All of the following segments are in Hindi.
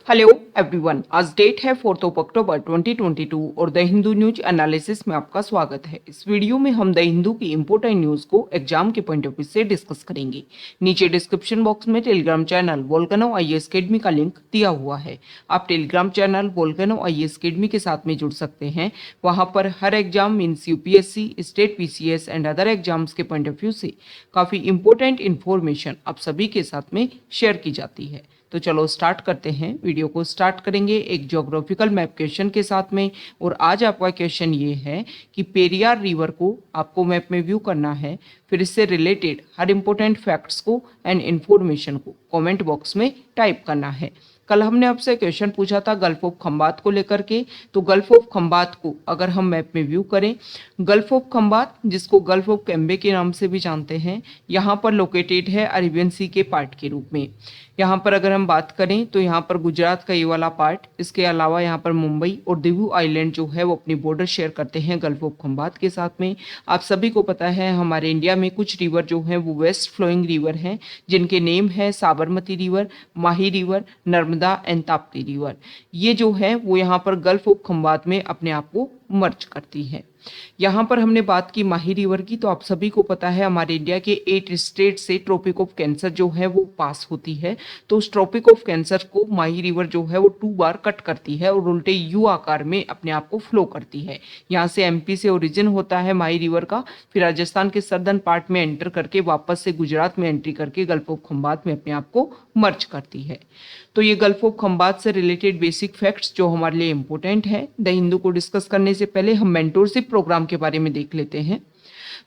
हेलो एवरीवन, आज डेट है 4 अक्टूबर 2022 और द हिंदू न्यूज एनालिसिस में आपका स्वागत है। इस वीडियो में हम द हिंदू की इंपॉर्टेंट न्यूज को एग्जाम के पॉइंट ऑफ व्यू से डिस्कस करेंगे। नीचे डिस्क्रिप्शन बॉक्स में Telegram channel volcano IAS academy का लिंक दिया हुआ है। आप Telegram channel volcano IAS academy के साथ में जुड़ सकते हैं। वहां पर हर exam means UPSC, state PCS and other exams के पॉइंट ऑफ व्यू से काफी इंपॉर्टेंट इन्फॉर्मेशन आप सभी के साथ में शेयर की जाती है। तो चलो स्टार्ट करते हैं। वीडियो को स्टार्ट करेंगे एक ज्योग्राफिकल मैप क्वेश्चन के साथ में। और आज आपका क्वेश्चन ये है कि पेरियार रिवर को आपको मैप में व्यू करना है, फिर इससे रिलेटेड हर इंपॉर्टेंट फैक्ट्स को एंड इन्फॉर्मेशन को कमेंट बॉक्स में टाइप करना है। कल हमने आपसे क्वेश्चन पूछा था गल्फ ऑफ खंबात को लेकर के, तो गल्फ ऑफ खंबात को अगर हम मैप में व्यू करें, गल्फ ऑफ खंबात जिसको गल्फ ऑफ कैम्बे के नाम से भी जानते हैं, यहाँ पर लोकेटेड है अरेबियन सी के पार्ट के रूप में। यहाँ पर अगर हम बात करें तो यहाँ पर गुजरात का ये वाला पार्ट, इसके अलावा यहाँ पर मुंबई और दिव्यू आइलैंड जो है वो अपनी बॉर्डर शेयर करते हैं गल्फ ऑफ खंबात के साथ में। आप सभी को पता है हमारे इंडिया में कुछ रिवर जो हैं वो वेस्ट फ्लोइंग रिवर हैं, जिनके नेम है Sabarmati river, Mahi river, Narmada and Tapti river. ये जो है वो यहाँ पर गल्फ ऑफ खंबात में अपने आप को मर्ज करती है। यहाँ पर हमने बात की माही रिवर की, तो आप सभी को पता है हमारे इंडिया के 8 स्टेट से ट्रॉपिक ऑफ कैंसर जो है वो पास होती है। तो उस ट्रॉपिक ऑफ कैंसर को माही रिवर जो है वो 2 बार कट करती है और उल्टे यू आकार में अपने आप को फ्लो करती है। यहाँ से एमपी से ओरिजिन होता है माही रिवर का, फिर राजस्थान के सदर्न पार्ट में एंटर करके वापस से गुजरात में एंट्री करके गल्फ ऑफ खंबात में अपने आप को मर्ज करती है। तो ये गल्फ ऑफ खंबात से रिलेटेड बेसिक फैक्ट्स जो हमारे लिए इंपॉर्टेंट है। द हिंदू को डिस्कस करने से पहले हम मेंटोरशिप प्रोग्राम के बारे में देख लेते हैं।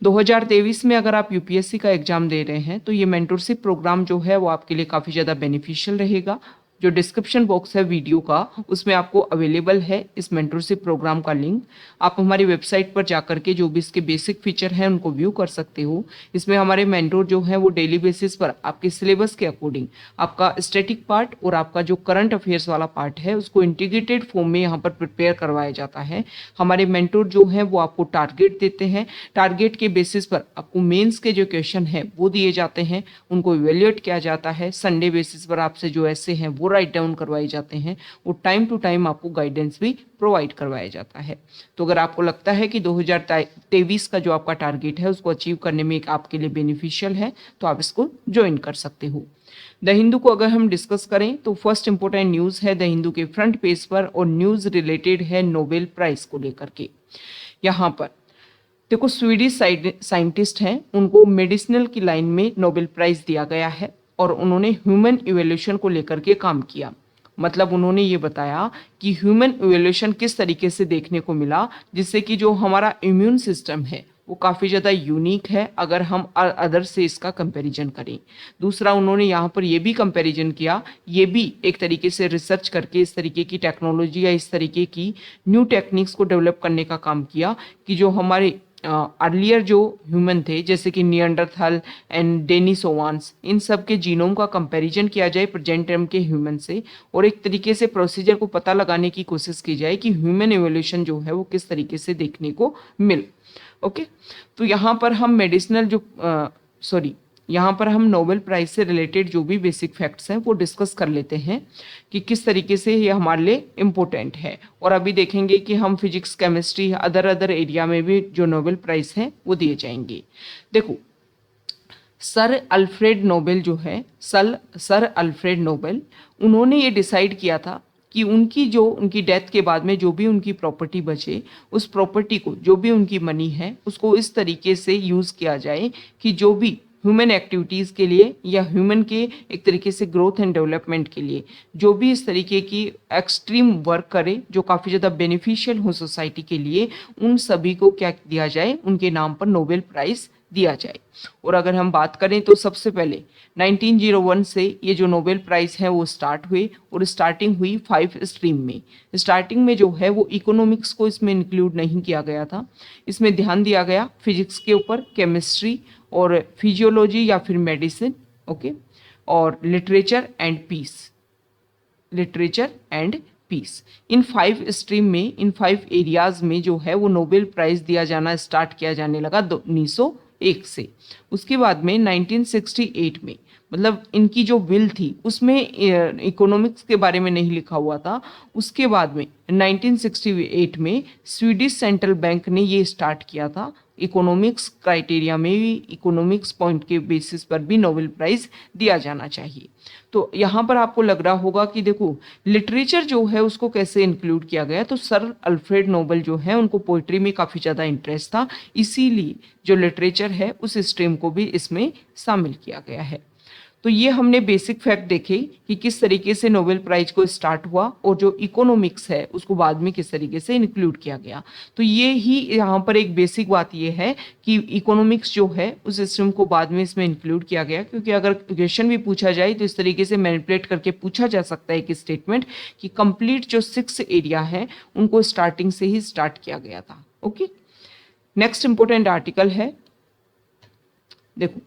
2023 में अगर आप यूपीएससी का एग्जाम दे रहे हैं तो ये मेंटोरशिप प्रोग्राम जो है वो आपके लिए काफ़ी ज़्यादा बेनिफिशियल रहेगा। जो डिस्क्रिप्शन बॉक्स है वीडियो का, उसमें आपको अवेलेबल है इस मेंटोरशिप प्रोग्राम का लिंक। आप हमारी वेबसाइट पर जाकर के जो भी इसके बेसिक फीचर हैं उनको व्यू कर सकते हो। इसमें हमारे मेंटोर जो है वो डेली बेसिस पर आपके सिलेबस के अकॉर्डिंग आपका स्टैटिक पार्ट और आपका जो करंट अफेयर्स वाला पार्ट है उसको इंटीग्रेटेड फॉर्म में यहाँ पर प्रिपेयर करवाया जाता है। हमारे मेंटोर जो है वो आपको टारगेट देते हैं, टारगेट के बेसिस पर आपको मेंस के जो क्वेश्चन है वो दिए जाते हैं, उनको इवेल्युएट किया जाता है। संडे बेसिस पर आपसे जो ऐसे हैं वो राइट डाउन करवाए जाते हैं और टाइम टू टाइम आपको गाइडेंस भी प्रोवाइड करवाया जाता है। तो अगर आपको लगता है कि 2023 का जो आपका टारगेट है उसको अचीव करने में एक आपके लिए बेनिफिशियल है तो आप इसको ज्वाइन कर सकते हो। द हिंदू को अगर हम डिस्कस करें तो फर्स्ट इंपॉर्टेंट न्यूज है द हिंदू के फ्रंट पेज पर और न्यूज रिलेटेड है नोबेल प्राइज को लेकर के। यहाँ पर देखो स्वीडिश साइंटिस्ट हैं, उनको मेडिसिनल की लाइन में नोबेल प्राइज दिया गया है और उन्होंने ह्यूमन इवोल्यूशन को लेकर के काम किया। मतलब उन्होंने ये बताया कि ह्यूमन इवोल्यूशन किस तरीके से देखने को मिला, जिससे कि जो हमारा इम्यून सिस्टम है वो काफ़ी ज़्यादा यूनिक है अगर हम अदर से इसका कंपैरिजन करें। दूसरा उन्होंने यहाँ पर ये भी कंपैरिजन किया, ये भी एक तरीके से रिसर्च करके इस तरीके की टेक्नोलॉजी या इस तरीके की न्यू टेक्निक्स को डेवलप करने का काम किया कि जो हमारे अर्लियर जो ह्यूमन थे जैसे कि नियंडरथल एंड डेनिसोवान्स, इन सब के जीनोम का कंपैरिजन किया जाए प्रेजेंट टाइम के ह्यूमन से और एक तरीके से प्रोसीजर को पता लगाने की कोशिश की जाए कि ह्यूमन एवोल्यूशन जो है वो किस तरीके से देखने को मिले। ओके, तो यहाँ पर हम मेडिसिनल जो यहाँ पर हम नोबेल प्राइज से रिलेटेड जो भी बेसिक फैक्ट्स हैं वो डिस्कस कर लेते हैं कि किस तरीके से ये हमारे लिए इम्पोर्टेंट है। और अभी देखेंगे कि हम फिजिक्स, केमिस्ट्री, अदर एरिया में भी जो नोबेल प्राइज हैं वो दिए जाएंगे। देखो सर अल्फ्रेड नोबेल जो है, सर अल्फ्रेड नोबेल, उन्होंने ये डिसाइड किया था कि उनकी डेथ के बाद में जो भी उनकी प्रॉपर्टी बचे, उस प्रॉपर्टी को, जो भी उनकी मनी है, उसको इस तरीके से यूज़ किया जाए कि जो भी ह्यूमन एक्टिविटीज़ के लिए या ह्यूमन के एक तरीके से ग्रोथ एंड डेवलपमेंट के लिए जो भी इस तरीके की एक्सट्रीम वर्क करे जो काफ़ी ज़्यादा बेनिफिशियल हो सोसाइटी के लिए, उन सभी को क्या दिया जाए, उनके नाम पर नोबेल प्राइज़ दिया जाए। और अगर हम बात करें तो सबसे पहले 1901 से ये जो नोबेल प्राइज़ है वो स्टार्ट हुए और स्टार्टिंग हुई 5 स्ट्रीम में। स्टार्टिंग में जो है वो इकोनॉमिक्स को इसमें इंक्लूड नहीं किया गया था, इसमें ध्यान दिया गया फिजिक्स के ऊपर, केमिस्ट्री और फिजियोलॉजी या फिर मेडिसिन, ओके, और लिटरेचर एंड पीस। इन 5 स्ट्रीम में, इन 5 एरियाज में जो है वो नोबेल प्राइज़ दिया जाना स्टार्ट किया जाने लगा 1901 1 से। उसके बाद में 1968 में, मतलब इनकी जो बिल थी उसमें इकोनॉमिक्स के बारे में नहीं लिखा हुआ था। उसके बाद में 1968 में स्वीडिश सेंट्रल बैंक ने ये स्टार्ट किया था, इकोनॉमिक्स क्राइटेरिया में भी, इकोनॉमिक्स पॉइंट के बेसिस पर भी नोबेल प्राइज दिया जाना चाहिए। तो यहाँ पर आपको लग रहा होगा कि देखो लिटरेचर जो है उसको कैसे इंक्लूड किया गया। तो सर अल्फ्रेड नोबेल जो है उनको पोइट्री में काफ़ी ज़्यादा इंटरेस्ट था, इसीलिए जो लिटरेचर है उस स्ट्रीम को भी इसमें शामिल किया गया है। तो ये हमने बेसिक फैक्ट देखे कि किस तरीके से नोबेल प्राइज को स्टार्ट हुआ और जो इकोनॉमिक्स है उसको बाद में किस तरीके से इंक्लूड किया गया। तो ये ही यहाँ पर एक बेसिक बात ये है कि इकोनॉमिक्स जो है उस सिस्टम को बाद में इसमें इंक्लूड किया गया, क्योंकि अगर क्वेश्चन भी पूछा जाए तो इस तरीके से मैनिपुलेट करके पूछा जा सकता है एक स्टेटमेंट कि कंप्लीट जो 6 एरिया है उनको स्टार्टिंग से ही स्टार्ट किया गया था। ओके, नेक्स्ट इंपॉर्टेंट आर्टिकल है, देखो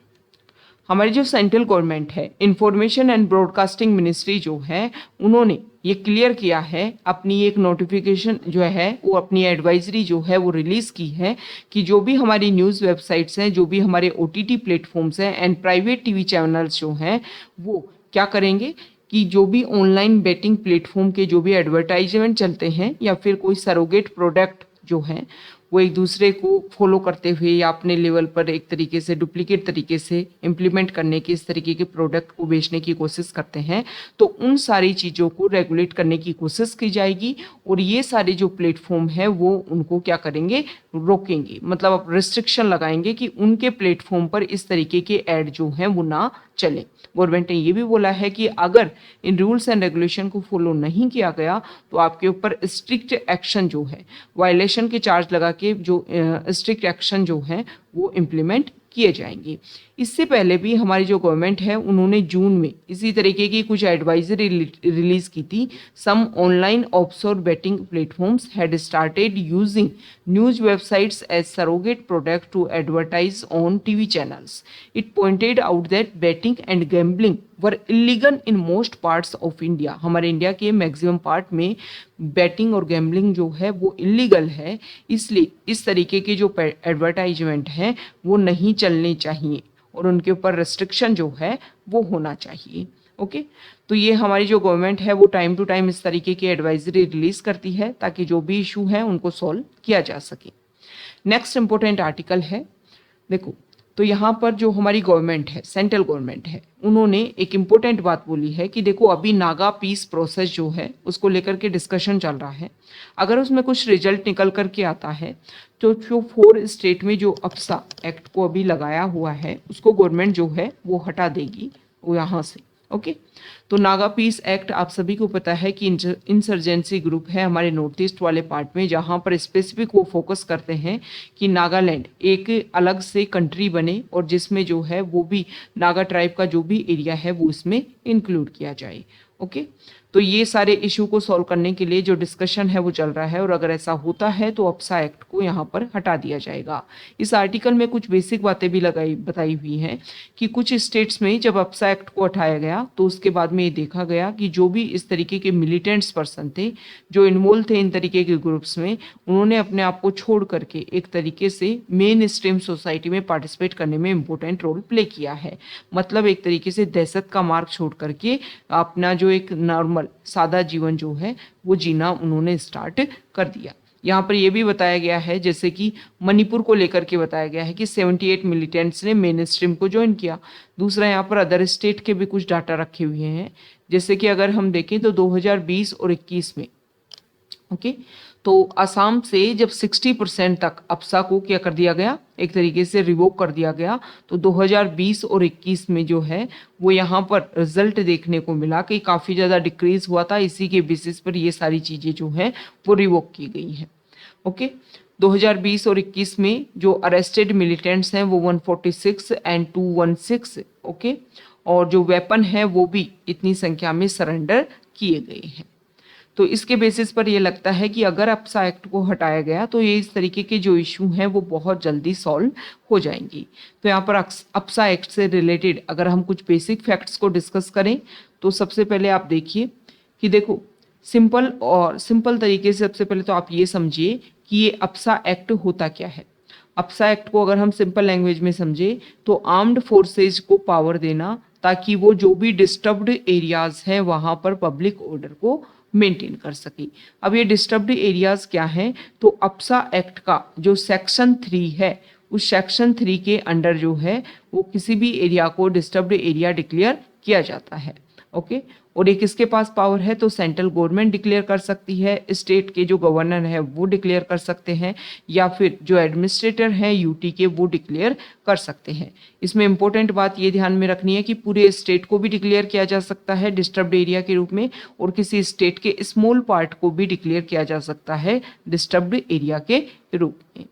हमारी जो सेंट्रल गवर्नमेंट है, इंफॉर्मेशन एंड ब्रॉडकास्टिंग मिनिस्ट्री जो है, उन्होंने ये क्लियर किया है, अपनी एक नोटिफिकेशन जो है वो अपनी एडवाइजरी जो है वो रिलीज़ की है कि जो भी हमारी न्यूज़ वेबसाइट्स हैं, जो भी हमारे OTT प्लेटफॉर्म्स हैं एंड प्राइवेट TV चैनल्स जो हैं, वो क्या करेंगे कि जो भी ऑनलाइन बेटिंग प्लेटफॉर्म के जो भी एडवर्टाइजमेंट चलते हैं या फिर कोई सरोगेट प्रोडक्ट जो हैं वो एक दूसरे को फॉलो करते हुए या अपने लेवल पर एक तरीके से डुप्लीकेट तरीके से इम्प्लीमेंट करने के इस तरीके के प्रोडक्ट को बेचने की कोशिश करते हैं, तो उन सारी चीज़ों को रेगुलेट करने की कोशिश की जाएगी और ये सारे जो प्लेटफॉर्म है वो उनको क्या करेंगे, रोकेंगे, मतलब अब रिस्ट्रिक्शन लगाएंगे कि उनके प्लेटफॉर्म पर इस तरीके के ऐड जो हैं वो ना चले। गवर्नमेंट ने ये भी बोला है कि अगर इन रूल्स एंड रेगुलेशन को फॉलो नहीं किया गया तो आपके ऊपर स्ट्रिक्ट एक्शन जो है, वायलेशन के चार्ज लगा के जो स्ट्रिक्ट एक्शन जो है वो इम्प्लीमेंट किए जाएंगे। इससे पहले भी हमारी जो गवर्नमेंट है उन्होंने जून में इसी तरीके की कुछ एडवाइजरी रिलीज की थी। Some online offshore betting platforms had started using news websites as surrogate product to advertise on TV channels. It pointed out that betting and gambling were illegal in most parts of India. हमारे इंडिया के मैक्सिमम पार्ट में बैटिंग और गैम्बलिंग जो है वो इलीगल है, इसलिए इस तरीके के जो एडवर्टाइजमेंट हैं वो नहीं चलने चाहिए और उनके ऊपर रेस्ट्रिक्शन जो है वो होना चाहिए। ओके, तो ये हमारी जो गवर्नमेंट है वो टाइम टू टाइम इस तरीके की एडवाइजरी रिलीज करती है ताकि जो भी इशू है उनको सॉल्व किया जा सके। नेक्स्ट इंपॉर्टेंट आर्टिकल है, देखो तो यहाँ पर जो हमारी गवर्नमेंट है, सेंट्रल गवर्नमेंट है, उन्होंने एक इम्पोर्टेंट बात बोली है कि देखो अभी नागा पीस प्रोसेस जो है उसको लेकर के डिस्कशन चल रहा है। अगर उसमें कुछ रिजल्ट निकल करके आता है तो जो 4 स्टेट में जो अप्सा एक्ट को अभी लगाया हुआ है उसको गवर्नमेंट जो है वो हटा देगी वो यहाँ से। ओके, तो नागा पीस एक्ट आप सभी को पता है कि इंसर्जेंसी ग्रुप है हमारे नॉर्थ ईस्ट वाले पार्ट में, जहाँ पर स्पेसिफिक वो फोकस करते हैं कि नागालैंड एक अलग से कंट्री बने और जिसमें जो है वो भी नागा ट्राइब का जो भी एरिया है वो इसमें इंक्लूड किया जाए। ओके, तो ये सारे इशू को सॉल्व करने के लिए जो डिस्कशन है वो चल रहा है और अगर ऐसा होता है तो अप्सा एक्ट को यहाँ पर हटा दिया जाएगा। इस आर्टिकल में कुछ बेसिक बातें भी बताई हुई हैं कि कुछ स्टेट्स में जब अप्सा एक्ट को हटाया गया तो उसके बाद में ये देखा गया कि जो भी इस तरीके के मिलिटेंट्स पर्सन थे जो इन्वॉल्व थे इन तरीके के ग्रुप्स में, उन्होंने अपने आप को छोड़ करके एक तरीके से मेन स्ट्रीम सोसाइटी में पार्टिसिपेट करने में इम्पोर्टेंट रोल प्ले किया है। मतलब एक तरीके से दहशत का मार्ग छोड़ करके अपना जो एक नॉर्मल सादा जीवन जो है वो जीना उन्होंने स्टार्ट कर दिया। यहाँ पर यह भी बताया गया है, जैसे कि मणिपुर को लेकर के बताया गया है कि 78 मिलिटेंट्स ने मेन स्ट्रीम को ज्वाइन किया। दूसरा यहाँ पर अदर स्टेट के भी कुछ डाटा रखे हुए हैं, जैसे कि अगर हम देखें तो 2020 और 21 में ओके, तो असम से जब 60% तक अप्सा को क्या कर दिया गया, एक तरीके से रिवोक कर दिया गया, तो 2020 और 21 में जो है वो यहाँ पर रिजल्ट देखने को मिला कि काफ़ी ज़्यादा डिक्रीज हुआ था। इसी के बेसिस पर ये सारी चीज़ें जो हैं वो रिवोक की गई हैं। ओके, 2020 और 21 में जो अरेस्टेड मिलिटेंट्स हैं वो 146 एंड 216 ओके, और जो वेपन है वो भी इतनी संख्या में सरेंडर किए गए हैं। तो इसके बेसिस पर ये लगता है कि अगर अप्सा एक्ट को हटाया गया तो ये इस तरीके के जो इशू हैं वो बहुत जल्दी सॉल्व हो जाएंगी। तो यहाँ पर अप्सा एक्ट से रिलेटेड अगर हम कुछ बेसिक फैक्ट्स को डिस्कस करें तो सबसे पहले आप देखिए कि देखो सिंपल तरीके से सबसे पहले तो आप ये समझिए कि ये अप्सा एक्ट होता क्या है। अप्सा एक्ट को अगर हम सिंपल लैंग्वेज में समझे तो आर्म्ड फोर्सेज को पावर देना ताकि वो जो भी डिस्टर्ब्ड एरियाज हैं वहां पर पब्लिक ऑर्डर को मेंटेन कर सके। अब ये डिस्टर्ब्ड एरियाज क्या हैं, तो अप्सा एक्ट का जो सेक्शन 3 है उस सेक्शन 3 के अंडर जो है वो किसी भी एरिया को डिस्टर्ब्ड एरिया डिक्लेयर किया जाता है। ओके, और ये किसके पास पावर है, तो सेंट्रल गवर्नमेंट डिक्लेयर कर सकती है, स्टेट के जो गवर्नर है वो डिक्लेयर कर सकते हैं, या फिर जो एडमिनिस्ट्रेटर हैं यूटी के वो डिक्लेयर कर सकते हैं। इसमें इंपॉर्टेंट बात ये ध्यान में रखनी है कि पूरे स्टेट को भी डिक्लेयर किया जा सकता है डिस्टर्ब्ड एरिया के रूप में, और किसी स्टेट के स्मॉल पार्ट को भी डिक्लेयर किया जा सकता है डिस्टर्ब्ड एरिया के रूप में।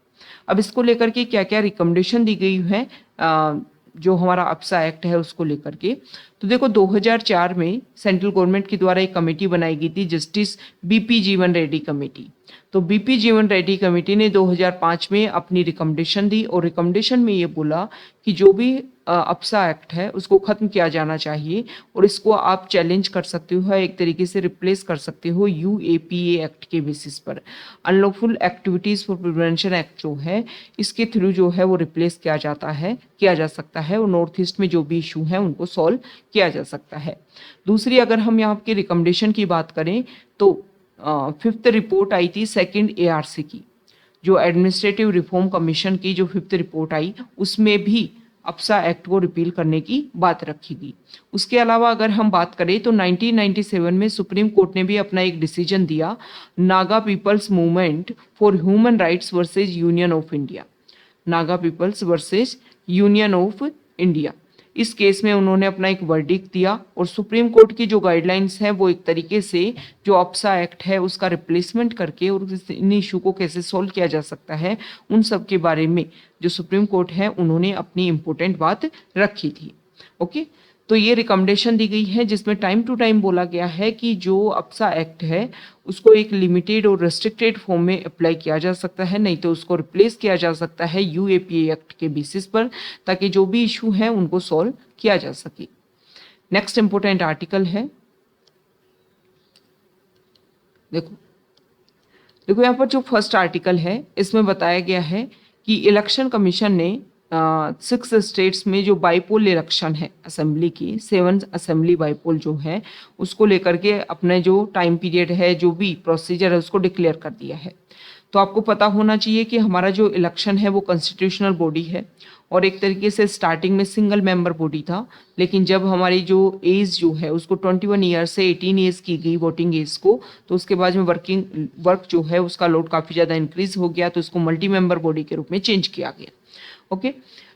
अब इसको लेकर के क्या क्या रिकमेंडेशन दी गई है जो हमारा अप्सा एक्ट है उसको लेकर के, तो देखो 2004 में सेंट्रल गवर्नमेंट के द्वारा एक कमेटी बनाई गई थी, जस्टिस बीपी जीवन रेड्डी कमेटी। तो बीपी जीवन रेड्डी कमेटी ने 2005 में अपनी रिकमेंडेशन दी, और रिकमेंडेशन में ये बोला कि जो भी अप्सा एक्ट है उसको खत्म किया जाना चाहिए, और इसको आप चैलेंज कर सकते हो, एक तरीके से रिप्लेस कर सकते हो यूएपीए एक्ट के बेसिस पर। Unlawful activities for prevention act जो है इसके थ्रू जो है वो रिप्लेस किया जा सकता है, और नॉर्थ ईस्ट में जो भी इशू है उनको सॉल्व किया जा सकता है। दूसरी अगर हम यहाँ की रिकमेंडेशन की बात करें तो 5th रिपोर्ट आई थी सेकंड एआरसी की, जो एडमिनिस्ट्रेटिव रिफॉर्म कमीशन की जो 5th रिपोर्ट आई उसमें भी अप्सा एक्ट को रिपील करने की बात रखी गई। उसके अलावा अगर हम बात करें तो 1997 में सुप्रीम कोर्ट ने भी अपना एक डिसीजन दिया, Naga people's movement for human rights versus union of India, Naga people's versus union of India. इस केस में उन्होंने अपना एक वर्डिक्ट दिया, और सुप्रीम कोर्ट की जो गाइडलाइंस हैं वो एक तरीके से जो अप्सा एक्ट है उसका रिप्लेसमेंट करके और इन इशू को कैसे सॉल्व किया जा सकता है उन सब के बारे में जो सुप्रीम कोर्ट है उन्होंने अपनी इम्पोर्टेंट बात रखी थी। ओके, तो ये रिकमेंडेशन दी गई है जिसमें टाइम टू टाइम बोला गया है कि जो अप्सा एक्ट है उसको एक लिमिटेड और रेस्ट्रिक्टेड फॉर्म में अप्लाई किया जा सकता है, नहीं तो उसको रिप्लेस किया जा सकता है यूएपीए एक्ट के बेसिस पर, ताकि जो भी इशू है उनको सॉल्व किया जा सके। नेक्स्ट इंपॉर्टेंट आर्टिकल है, देखो यहाँ पर जो फर्स्ट आर्टिकल है इसमें बताया गया है कि इलेक्शन कमीशन ने 6 स्टेट्स में जो बाईपोल इलेक्शन है असेंबली की 7 असेंबली बाईपोल जो है उसको लेकर के अपने जो टाइम पीरियड है जो भी प्रोसीजर है उसको डिक्लेयर कर दिया है। तो आपको पता होना चाहिए कि हमारा जो इलेक्शन है वो कॉन्स्टिट्यूशनल बॉडी है, और एक तरीके से स्टार्टिंग में सिंगल मेंबर बॉडी था, लेकिन जब हमारी जो एज जो है उसको 21 ईयर से 18 ईयर्स की गई वोटिंग एज को, तो उसके बाद में वर्क जो है उसका लोड काफ़ी ज़्यादा इंक्रीज हो गया, तो इसको मल्टी मेंबर बॉडी के रूप में चेंज किया गया। ओके,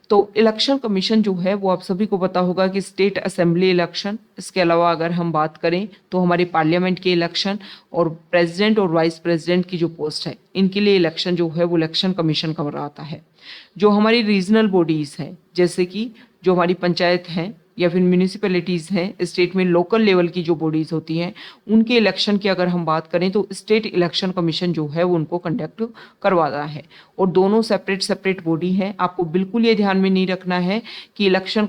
तो इलेक्शन कमीशन जो है वो आप सभी को पता होगा कि स्टेट असेंबली इलेक्शन, इसके अलावा अगर हम बात करें तो हमारे पार्लियामेंट के इलेक्शन और प्रेसिडेंट और वाइस प्रेसिडेंट की जो पोस्ट है इनके लिए इलेक्शन जो है वो इलेक्शन कमीशन करवाता है। जो हमारी रीजनल बॉडीज़ हैं जैसे कि जो हमारी पंचायत हैं या फिर म्यूनिसिपैलिटीज़ हैं, स्टेट में लोकल लेवल की जो बॉडीज़ होती हैं उनके इलेक्शन की अगर हम बात करें तो स्टेट इलेक्शन कमीशन जो है वो उनको कंडक्ट करवाता है, और दोनों सेपरेट बॉडी हैं। आपको बिल्कुल ये ध्यान में नहीं रखना है कि इलेक्शन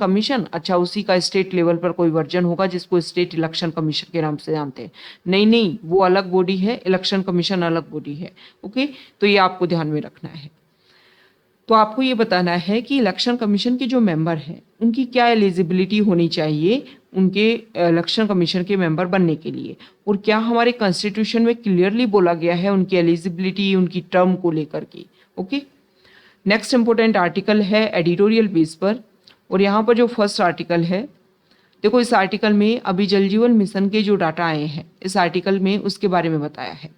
कमीशन अच्छा उसी का स्टेट लेवल पर कोई वर्जन होगा जिसको स्टेट इलेक्शन कमीशन के नाम से जानते हैं, नहीं, वो अलग बॉडी है, इलेक्शन कमीशन अलग बॉडी है। ओके, तो ये आपको ध्यान में रखना है। तो आपको ये बताना है कि इलेक्शन कमीशन के जो मेंबर हैं उनकी क्या एलिजिबिलिटी होनी चाहिए उनके इलेक्शन कमीशन के मेंबर बनने के लिए, और क्या हमारे कॉन्स्टिट्यूशन में क्लियरली बोला गया है उनकी एलिजिबिलिटी उनकी टर्म को लेकर के। ओके, नेक्स्ट इंपॉर्टेंट आर्टिकल है एडिटोरियल बेस पर, और यहाँ पर जो फर्स्ट आर्टिकल है, देखो इस आर्टिकल में अभी जल जीवन मिशन के जो डाटा आए हैं इस आर्टिकल में उसके बारे में बताया है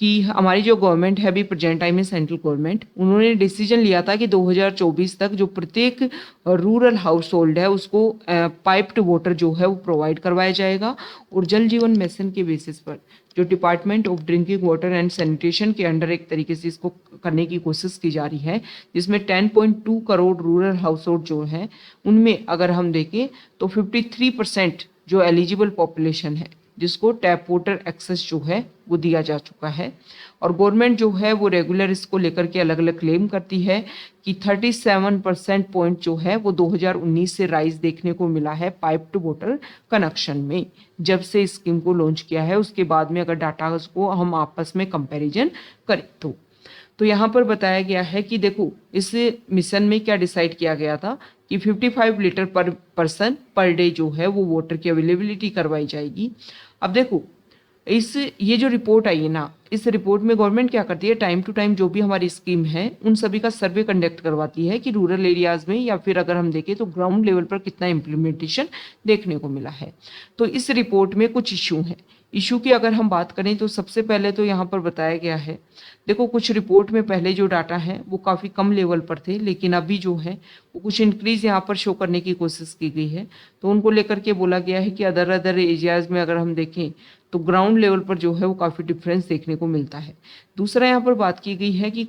कि हमारी जो गवर्नमेंट है अभी प्रेजेंट टाइम में सेंट्रल गवर्नमेंट, उन्होंने डिसीजन लिया था कि 2024 तक जो प्रत्येक रूरल हाउस होल्ड है उसको पाइप्ड वाटर जो है वो प्रोवाइड करवाया जाएगा, और जल जीवन मिशन के बेसिस पर जो department of drinking water and sanitation के अंडर एक तरीके से इसको करने की कोशिश की जा रही है, जिसमें 10.2 करोड़ रूरल हाउस होल्ड जो है उनमें अगर हम देखें तो 53% जो एलिजिबल पॉपुलेशन है जिसको टैप वाटर एक्सेस जो है वो दिया जा चुका है, और गवर्नमेंट जो है वो रेगुलर इसको लेकर के अलग अलग क्लेम करती है कि 37% पॉइंट जो है वो 2019 से राइज देखने को मिला है पाइप्ड वाटर कनेक्शन में, जब से स्कीम को लॉन्च किया है उसके बाद में अगर डाटा को हम आपस में कंपैरिजन करें तो यहाँ पर बताया गया है कि देखो इस मिशन में क्या डिसाइड किया गया था कि 55 लीटर पर पर्सन पर डे जो है वो वाटर की अवेलेबिलिटी करवाई जाएगी। अब देखो इस ये जो रिपोर्ट आई है ना, इस रिपोर्ट में गवर्नमेंट क्या करती है, टाइम टू टाइम जो भी हमारी स्कीम है उन सभी का सर्वे कंडक्ट करवाती है कि रूरल एरियाज में या फिर अगर हम देखें तो ग्राउंड लेवल पर कितना इम्प्लीमेंटेशन देखने को मिला है। तो इस रिपोर्ट में कुछ इशू हैं। इशू की अगर हम बात करें तो सबसे पहले तो यहाँ पर बताया गया है, देखो कुछ रिपोर्ट में पहले जो डाटा है वो काफ़ी कम लेवल पर थे, लेकिन अभी जो है वो कुछ इंक्रीज यहाँ पर शो करने की कोशिश की गई है। तो उनको लेकर के बोला गया है कि अदर एरियाज में अगर हम देखें तो ग्राउंड लेवल पर जो है वो काफ़ी डिफरेंस देखने को मिलता है। दूसरा यहाँ पर बात की गई है कि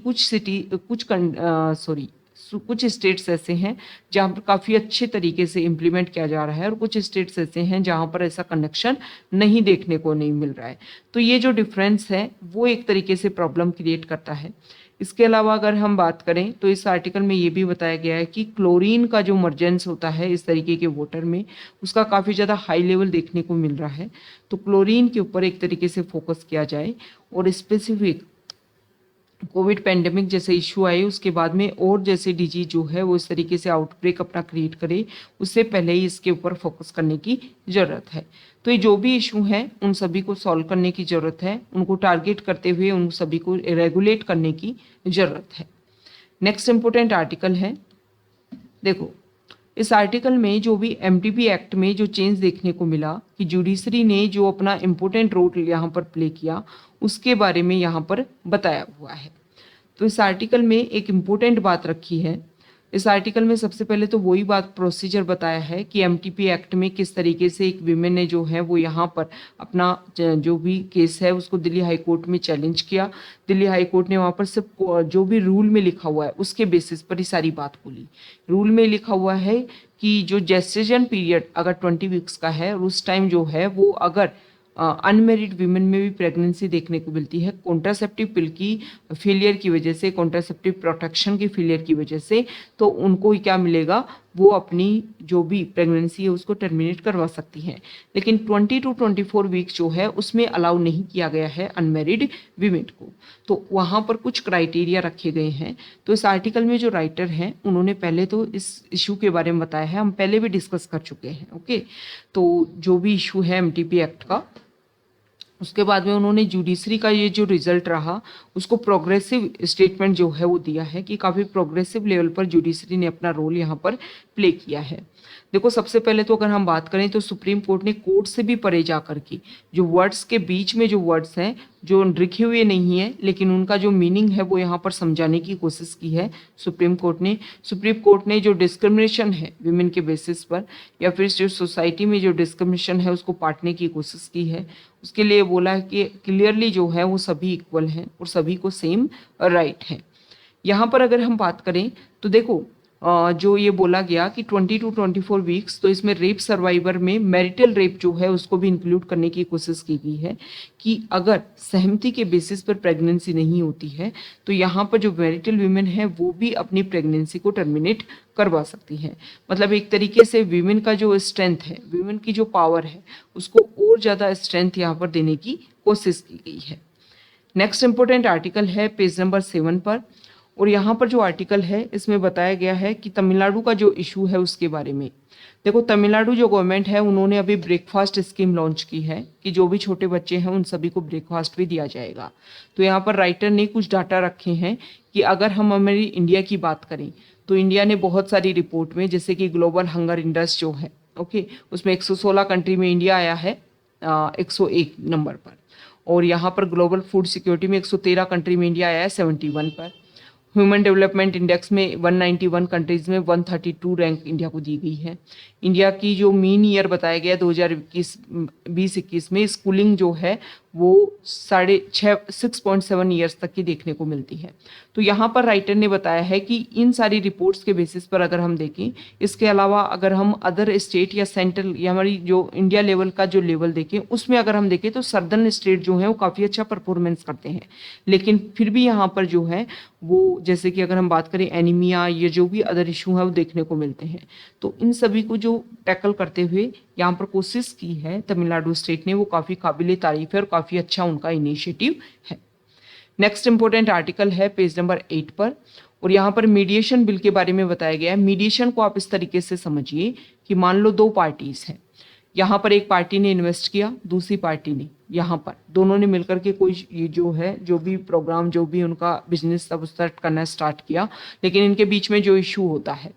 कुछ स्टेट्स ऐसे हैं जहाँ पर काफ़ी अच्छे तरीके से इम्प्लीमेंट किया जा रहा है और कुछ स्टेट्स ऐसे हैं जहाँ पर ऐसा कनेक्शन नहीं देखने को नहीं मिल रहा है। तो ये जो डिफरेंस है वो एक तरीके से प्रॉब्लम क्रिएट करता है। इसके अलावा अगर हम बात करें तो इस आर्टिकल में ये भी बताया गया है कि क्लोरीन का जो मर्जेंस होता है इस तरीके के वाटर में उसका काफ़ी ज़्यादा हाई लेवल देखने को मिल रहा है। तो क्लोरीन के ऊपर एक तरीके से फोकस किया जाए और स्पेसिफिक कोविड पेंडेमिक जैसे इशू आए उसके बाद में और जैसे डिजीज जो है वो इस तरीके से आउटब्रेक अपना क्रिएट करे, उससे पहले ही इसके ऊपर फोकस करने की ज़रूरत है। तो ये जो भी इशू हैं उन सभी को सॉल्व करने की ज़रूरत है, उनको टारगेट करते हुए उन सभी को रेगुलेट करने की ज़रूरत है। नेक्स्ट इम्पोर्टेंट आर्टिकल है, देखो इस आर्टिकल में जो भी एमटीपी एक्ट में जो चेंज देखने को मिला कि जुडिशरी ने जो अपना इम्पोर्टेंट रोल यहाँ पर प्ले किया उसके बारे में यहाँ पर बताया हुआ है। तो इस आर्टिकल में एक इम्पोर्टेंट बात रखी है। इस आर्टिकल में सबसे पहले तो वही बात प्रोसीजर बताया है कि एमटीपी एक्ट में किस तरीके से एक विमेन ने जो है वो यहाँ पर अपना जो भी केस है उसको दिल्ली हाई कोर्ट में चैलेंज किया। दिल्ली हाई कोर्ट ने वहाँ पर सिर्फ जो भी रूल में लिखा हुआ है उसके बेसिस पर ही सारी बात बोली। रूल में लिखा हुआ है कि जो जेस्टेशन पीरियड अगर 20 वीक्स का है और उस टाइम जो है वो अगर अनमेरिड वीमेन में भी प्रेगनेंसी देखने को मिलती है कॉन्ट्रासेप्टिव पिल की फेलियर की वजह से, कॉन्ट्रासेप्टिव प्रोटेक्शन की फेलियर की वजह से, तो उनको क्या मिलेगा, वो अपनी जो भी प्रेगनेंसी है उसको टर्मिनेट करवा सकती हैं। लेकिन 20 to 24 वीक जो है उसमें अलाउ नहीं किया गया है अनमेरिड वीमेन को। तो वहाँ पर कुछ क्राइटेरिया रखे गए हैं। तो इस आर्टिकल में जो राइटर हैं उन्होंने पहले तो इस इशू के बारे में बताया है, हम पहले भी डिस्कस कर चुके हैं। ओके, तो जो भी इशू है एमटीपी एक्ट का, उसके बाद में उन्होंने जुडिशरी का ये जो रिजल्ट रहा उसको प्रोग्रेसिव स्टेटमेंट जो है वो दिया है कि काफ़ी प्रोग्रेसिव लेवल पर जुडिशरी ने अपना रोल यहाँ पर प्ले किया है। देखो सबसे पहले तो अगर हम बात करें तो सुप्रीम कोर्ट ने कोर्ट से भी परे जा करके जो वर्ड्स के बीच में जो वर्ड्स हैं जो लिखे हुए नहीं है लेकिन उनका जो मीनिंग है वो यहाँ पर समझाने की कोशिश की है सुप्रीम कोर्ट ने जो डिस्क्रिमिनेशन है विमेन के बेसिस पर या फिर जो सोसाइटी में जो डिस्क्रिमिनेशन है उसको पाटने की कोशिश की है। उसके लिए बोला है कि क्लियरली जो है वो सभी इक्वल हैं और सभी को सेम राइट है। यहाँ पर अगर हम बात करें तो देखो जो ये बोला गया कि 20 to 24 वीक्स, तो इसमें रेप सर्वाइवर में मैरिटल रेप जो है उसको भी इंक्लूड करने की कोशिश की गई है कि अगर सहमति के बेसिस पर प्रेगनेंसी नहीं होती है तो यहाँ पर जो मैरिटल वीमेन है वो भी अपनी प्रेगनेंसी को टर्मिनेट करवा सकती हैं। मतलब एक तरीके से वीमेन का जो स्ट्रेंथ है, वीमेन की जो पावर है उसको और ज़्यादा स्ट्रेंथ यहाँ पर देने की कोशिश की गई है। नेक्स्ट इंपॉर्टेंट आर्टिकल है पेज नंबर 7 पर, और यहाँ पर जो आर्टिकल है इसमें बताया गया है कि तमिलनाडु का जो इशू है उसके बारे में। देखो तमिलनाडु जो गवर्नमेंट है उन्होंने अभी ब्रेकफास्ट स्कीम लॉन्च की है कि जो भी छोटे बच्चे हैं उन सभी को ब्रेकफास्ट भी दिया जाएगा। तो यहाँ पर राइटर ने कुछ डाटा रखे हैं कि अगर हम हमारी इंडिया की बात करें तो इंडिया ने बहुत सारी रिपोर्ट में, जैसे कि ग्लोबल हंगर इंडेक्स जो है ओके, उसमें 116 कंट्री में इंडिया आया है 101 नंबर पर, और यहाँ पर ग्लोबल फूड सिक्योरिटी में 113 कंट्री में इंडिया आया है 71 पर। ह्यूमन डेवलपमेंट इंडेक्स में 191 कंट्रीज़ में 132 रैंक इंडिया को दी गई है। इंडिया की जो मीन ईयर बताया गया 2021 में स्कूलिंग जो है वो 6.7 ईयर्स तक की देखने को मिलती है। तो यहाँ पर राइटर ने बताया है कि इन सारी रिपोर्ट्स के बेसिस पर अगर हम देखें, इसके अलावा अगर हम अदर स्टेट या सेंट्रल या हमारी जो इंडिया लेवल का जो लेवल देखें उसमें अगर हम देखें तो सर्दर्न स्टेट जो है वो काफ़ी अच्छा परफॉर्मेंस करते हैं, लेकिन फिर भी यहाँ पर जो है वो जैसे कि अगर हम बात करें एनीमिया, ये जो भी अदर इशू है वो देखने को मिलते हैं। तो इन सभी को जो टैकल करते हुए यहाँ पर कोशिश की है तमिलनाडु स्टेट ने, वो काफ़ी काबिले तारीफ है और काफ़ी अच्छा उनका इनिशिएटिव है। नेक्स्ट इंपॉर्टेंट आर्टिकल है पेज नंबर 8 पर, और यहाँ पर मीडिएशन बिल के बारे में बताया गया है। मीडिएशन को आप इस तरीके से समझिए कि मान लो दो पार्टीज हैं, यहाँ पर एक पार्टी ने इन्वेस्ट किया, दूसरी पार्टी ने, यहाँ पर दोनों ने मिलकर के कोई ये जो है जो भी प्रोग्राम जो भी उनका बिजनेस सब स्टार्ट करना स्टार्ट किया, लेकिन इनके बीच में जो इशू होता है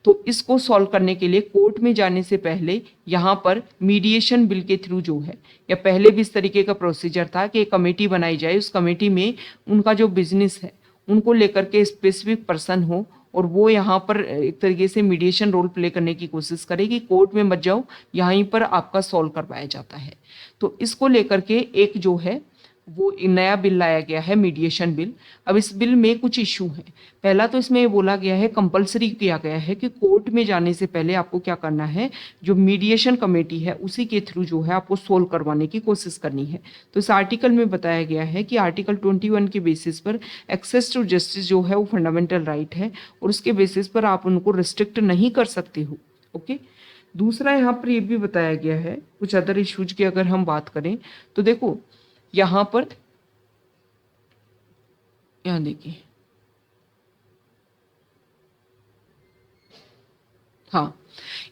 तो इसको सॉल्व करने के लिए कोर्ट में जाने से पहले यहाँ पर मीडिएशन बिल के थ्रू जो है, या पहले भी इस तरीके का प्रोसीजर था कि एक कमेटी बनाई जाए, उस कमेटी में उनका जो बिजनेस है उनको लेकर के स्पेसिफिक पर्सन हो और वो यहाँ पर एक तरीके से मीडिएशन रोल प्ले करने की कोशिश करे कि कोर्ट में मत जाओ, यहीं पर आपका सॉल्व करवाया जाता है। तो इसको लेकर के एक जो है वो नया बिल लाया गया है, मीडिएशन बिल। अब इस बिल में कुछ इशू है। पहला तो इसमें ये बोला गया है, कंपलसरी किया गया है कि कोर्ट में जाने से पहले आपको क्या करना है, जो मीडिएशन कमेटी है उसी के थ्रू जो है आपको सोल्व करवाने की कोशिश करनी है। तो इस आर्टिकल में बताया गया है कि आर्टिकल 21 के बेसिस पर एक्सेस टू जस्टिस जो है वो फंडामेंटल राइट है और उसके बेसिस पर आप उनको रिस्ट्रिक्ट नहीं कर सकते हो। ओके, दूसरा यहाँ पर ये भी बताया गया है कुछ अदर इश्यूज की अगर हम बात करें तो देखो यहाँ पर, यहाँ देखिए, हाँ,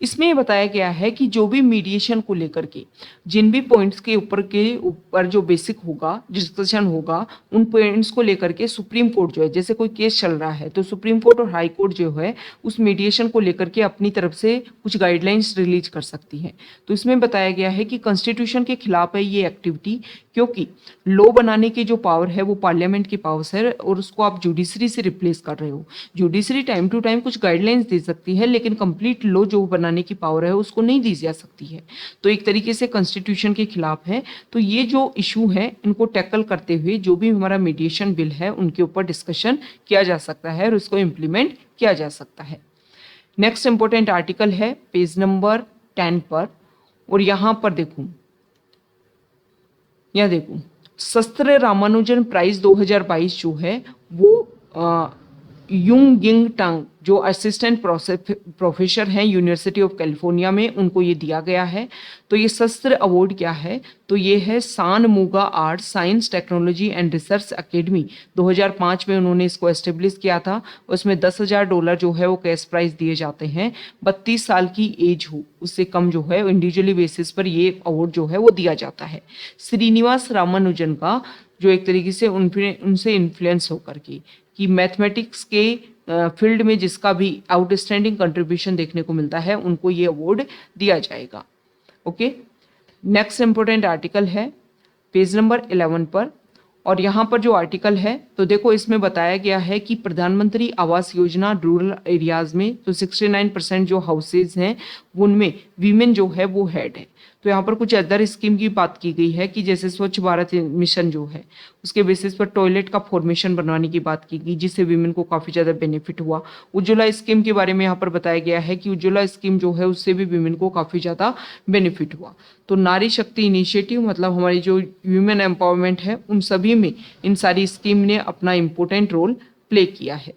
इसमें बताया गया है कि जो भी मीडिएशन को लेकर के जिन भी पॉइंट्स के ऊपर जो बेसिक होगा डिस्कशन होगा, उन पॉइंट्स को लेकर के सुप्रीम कोर्ट जो है, जैसे कोई केस चल रहा है तो सुप्रीम कोर्ट और हाई कोर्ट जो है उस मीडिएशन को लेकर के अपनी तरफ से कुछ गाइडलाइंस रिलीज कर सकती है। तो इसमें बताया गया है कि कॉन्स्टिट्यूशन के खिलाफ है ये एक्टिविटी, क्योंकि लॉ बनाने की जो पावर है वो पार्लियामेंट की पावर है और उसको आप जुडिशरी से रिप्लेस कर रहे हो। जुडिशरी टाइम टू टाइम कुछ गाइडलाइंस दे सकती है, लेकिन कंप्लीट लॉ जो बनाने की पावर है उसको नहीं दी जा सकती है। तो एक तरीके से कॉन्स्टिट्यूशन के खिलाफ है। तो ये जो इशू है इनको टैकल करते हुए जो भी हमारा मीडिएशन बिल है उनके ऊपर डिस्कशन किया जा सकता है और उसको इम्प्लीमेंट किया जा सकता है। नेक्स्ट इंपॉर्टेंट आर्टिकल है पेज नंबर 10 पर, और यहाँ पर देखूं, यह देखो शस्त्र रामानुजन प्राइज 2022 जो है वो युंग गिंग टांग जो असिस्टेंट प्रोफेसर हैं यूनिवर्सिटी ऑफ कैलिफोर्निया में, उनको ये दिया गया है। तो ये शस्त्र अवार्ड क्या है, तो ये है सान Muga art science technology and research academy. 2005 में उन्होंने इसको एस्टेब्लिश किया था। उसमें $10,000 जो है वो कैश प्राइज दिए जाते हैं। 32 साल की एज हो उससे कम जो है इंडिविजुअली बेसिस पर ये अवार्ड जो है वो दिया जाता है। श्रीनिवास रामानुजन का जो एक तरीके से उनसे इन्फ्लुएंस होकर के कि मैथमेटिक्स के फील्ड में जिसका भी आउटस्टैंडिंग कंट्रीब्यूशन देखने को मिलता है उनको ये अवार्ड दिया जाएगा। ओके, नेक्स्ट इंपॉर्टेंट आर्टिकल है पेज नंबर 11 पर, और यहाँ पर जो आर्टिकल है तो देखो इसमें बताया गया है कि प्रधानमंत्री आवास योजना रूरल एरियाज में तो 69% जो हाउसेज हैं उनमें वीमेन जो है वो हेड है। तो यहाँ पर कुछ अदर स्कीम की बात की गई है कि जैसे स्वच्छ भारत मिशन जो है उसके बेसिस पर टॉयलेट का फॉर्मेशन बनवाने की बात की गई, जिससे वीमेन को काफ़ी ज़्यादा बेनिफिट हुआ। उज्ज्वला स्कीम के बारे में यहाँ पर बताया गया है कि उज्ज्वला स्कीम जो है उससे भी वीमेन को काफ़ी ज़्यादा बेनिफिट हुआ। तो नारी शक्ति इनिशिएटिव मतलब हमारी जो वीमेन एम्पावरमेंट है उन सभी में इन सारी स्कीम ने अपना इम्पोर्टेंट रोल प्ले किया है।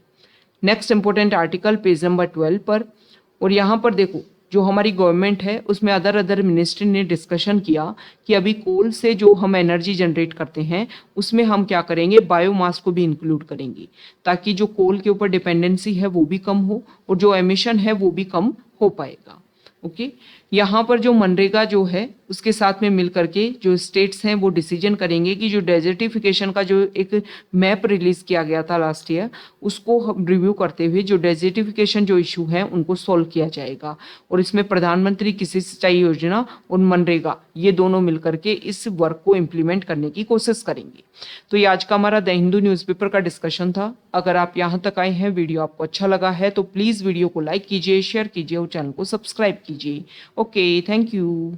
Next important article page number 12 पर, और यहाँ पर देखो जो हमारी गवर्नमेंट है उसमें अदर मिनिस्ट्री ने डिस्कशन किया कि अभी कोल से जो हम एनर्जी जनरेट करते हैं उसमें हम क्या करेंगे, बायोमास को भी इंक्लूड करेंगे, ताकि जो कोल के ऊपर डिपेंडेंसी है वो भी कम हो और जो एमिशन है वो भी कम हो पाएगा। ओके, यहाँ पर जो मनरेगा जो है उसके साथ में मिल करके जो स्टेट्स हैं वो डिसीजन करेंगे कि जो डेजर्टिफिकेशन का जो एक मैप रिलीज किया गया था लास्ट ईयर उसको हम रिव्यू करते हुए जो डेजर्टिफिकेशन जो इशू है उनको सॉल्व किया जाएगा। और इसमें प्रधानमंत्री कृषि सिंचाई योजना और मनरेगा ये दोनों मिल करके इस वर्क को इम्प्लीमेंट करने की कोशिश करेंगे। तो ये आज का हमारा द हिंदू न्यूज़पेपर का डिस्कशन था। अगर आप यहाँ तक आए हैं, वीडियो आपको अच्छा लगा है तो प्लीज़ वीडियो को लाइक कीजिए, शेयर कीजिए और चैनल को सब्सक्राइब कीजिए। Okay, thank you.